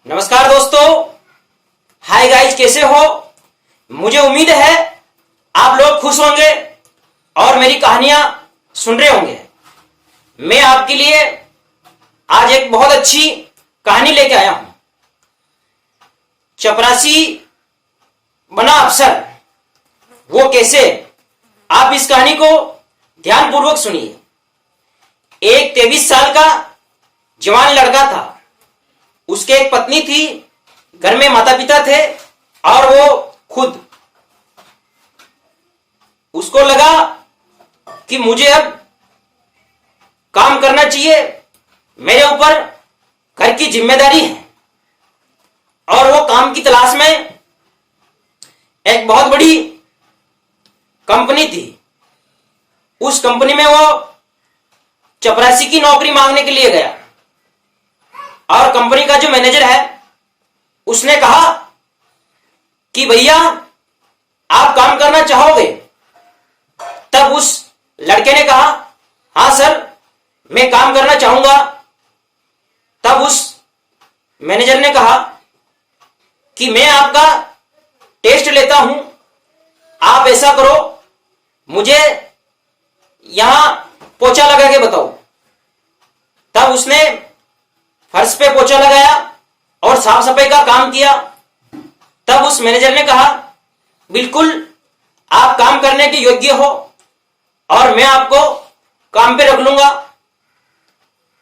नमस्कार दोस्तों, hi guys, कैसे हो? मुझे उम्मीद है आप लोग खुश होंगे और मेरी कहानियां सुन रहे होंगे। मैं आपके लिए आज एक बहुत अच्छी कहानी लेके आया हूं। चपरासी बना अफसर, वो कैसे? आप इस कहानी को ध्यानपूर्वक सुनिए। एक 23 साल का जवान लड़का था। उसके एक पत्नी थी, घर में माता पिता थे और वो खुद। उसको लगा कि मुझे अब काम करना चाहिए, मेरे ऊपर घर की जिम्मेदारी है। और वो काम की तलाश में एक बहुत बड़ी कंपनी थी। उस कंपनी में वो चपरासी की नौकरी मांगने के लिए गया और कंपनी का जो मैनेजर है उसने कहा कि भैया आप काम करना चाहोगे? तब उस लड़के ने कहा, हां सर, मैं काम करना चाहूंगा। तब उस मैनेजर ने कहा कि मैं आपका टेस्ट लेता हूं। आप ऐसा करो, मुझे यहां पोछा लगा के बताओ। तब उसने फर्श पे पोछा लगाया और साफ सफाई का काम किया। तब उस मैनेजर ने कहा, बिल्कुल आप काम करने के योग्य हो और मैं आपको काम पे रख लूंगा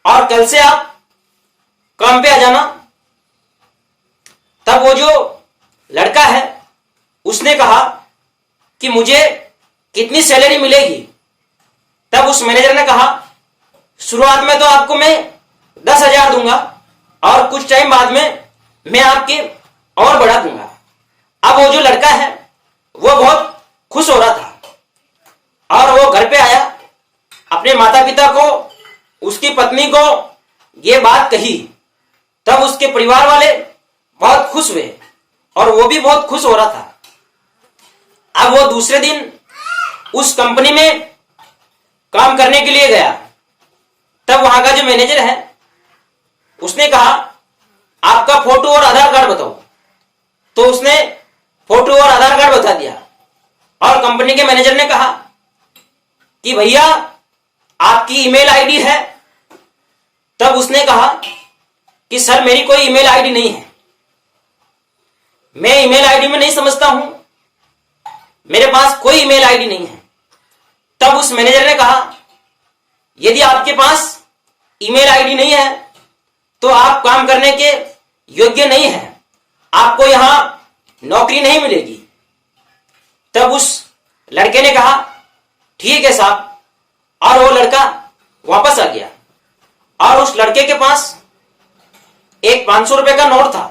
और कल से आप काम पे आ जाना। तब वो जो लड़का है उसने कहा कि मुझे कितनी सैलरी मिलेगी? तब उस मैनेजर ने कहा, शुरुआत में तो आपको मैं 10,000 दूंगा और कुछ टाइम बाद में मैं आपके और बढ़ा दूंगा। अब वो जो लड़का है वो बहुत खुश हो रहा था और वो घर पे आया, अपने माता पिता को, उसकी पत्नी को ये बात कही। तब उसके परिवार वाले बहुत खुश हुए और वो भी बहुत खुश हो रहा था। अब वो दूसरे दिन उस कंपनी में काम करने के लिए गया। तब वहां का जो मैनेजर है उसने कहा, आपका फोटो और आधार कार्ड बताओ। तो उसने फोटो और आधार कार्ड बता दिया और कंपनी के मैनेजर ने कहा कि भैया आपकी ईमेल आईडी है? तब उसने कहा कि सर मेरी कोई ईमेल आईडी नहीं है, मैं ईमेल आईडी में नहीं समझता हूं, मेरे पास कोई ईमेल आईडी नहीं है। तब उस मैनेजर ने कहा, यदि आपके पास ईमेल आईडी नहीं है तो आप काम करने के योग्य नहीं है, आपको यहां नौकरी नहीं मिलेगी। तब उस लड़के ने कहा, ठीक है साहब। और वो लड़का वापस आ गया और उस लड़के के पास एक 500 रुपए का नोट था।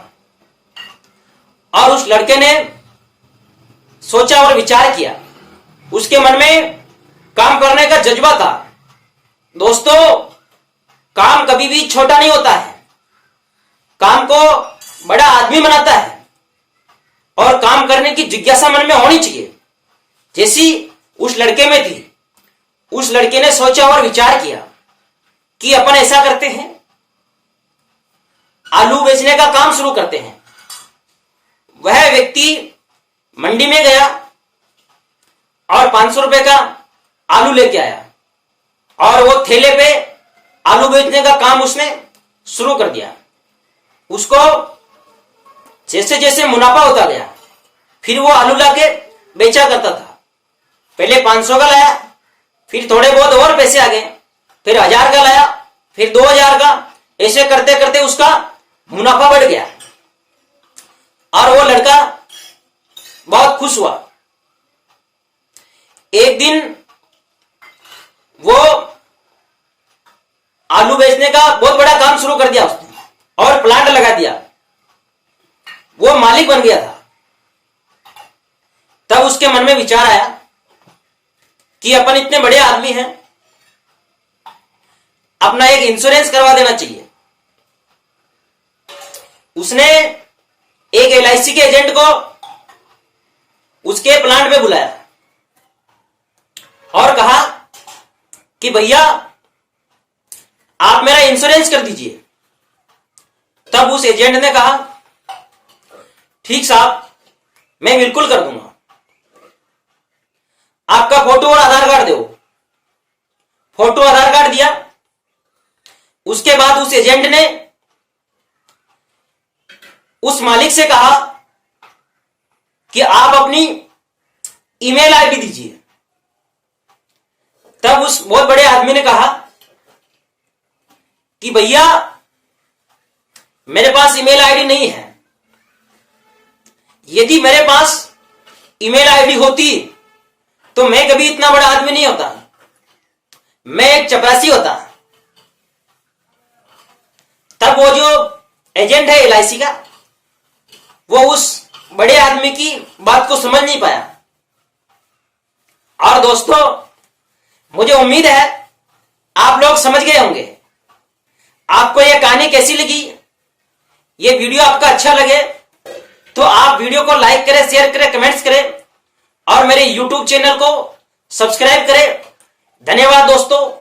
और उस लड़के ने सोचा और विचार किया, उसके मन में काम करने का जज्बा था। दोस्तों, काम कभी भी छोटा नहीं होता है, काम को बड़ा आदमी बनाता है और काम करने की जिज्ञासा मन में होनी चाहिए, जैसी उस लड़के में थी। उस लड़के ने सोचा और विचार किया कि अपन ऐसा करते हैं, आलू बेचने का काम शुरू करते हैं। वह व्यक्ति मंडी में गया और 500 रुपए का आलू लेके आया और वो ठेले पे आलू बेचने का काम उसने शुरू कर दिया। उसको जैसे जैसे मुनाफा होता गया, फिर वो आलू लाके बेचा करता था। पहले 500 का लाया, फिर थोड़े बहुत और पैसे आ गए, फिर 1000 का लाया, फिर 2000 का। ऐसे करते करते उसका मुनाफा बढ़ गया और वो लड़का बहुत खुश हुआ। एक दिन वो आलू बेचने का बहुत बड़ा काम शुरू कर दिया उसने और प्लांट लगा दिया। वो मालिक बन गया था। तब उसके मन में विचार आया कि अपन इतने बड़े आदमी हैं, अपना एक इंश्योरेंस करवा देना चाहिए। उसने एक LIC के एजेंट को उसके प्लांट में बुलाया और कहा कि भैया आप मेरा इंश्योरेंस कर दीजिए। तब उस एजेंट ने कहा, ठीक साहब, मैं बिल्कुल कर दूंगा, आपका फोटो और आधार कार्ड दो। फोटो आधार कार्ड दिया। उसके बाद उस एजेंट ने उस मालिक से कहा कि आप अपनी ईमेल आईडी दीजिए। तब उस बहुत बड़े आदमी ने कहा कि भैया, मेरे पास ईमेल आईडी नहीं है। यदि मेरे पास ईमेल आईडी होती तो मैं कभी इतना बड़ा आदमी नहीं होता, मैं एक चपरासी होता। तब वो जो एजेंट है एलआईसी का, वो उस बड़े आदमी की बात को समझ नहीं पाया। और दोस्तों, मुझे उम्मीद है आप लोग समझ गए होंगे। आपको यह कहानी कैसी लगी? यह वीडियो आपका अच्छा लगे तो आप वीडियो को लाइक करें, शेयर करें, कमेंट्स करें और मेरे YouTube चैनल को सब्सक्राइब करें। धन्यवाद दोस्तों।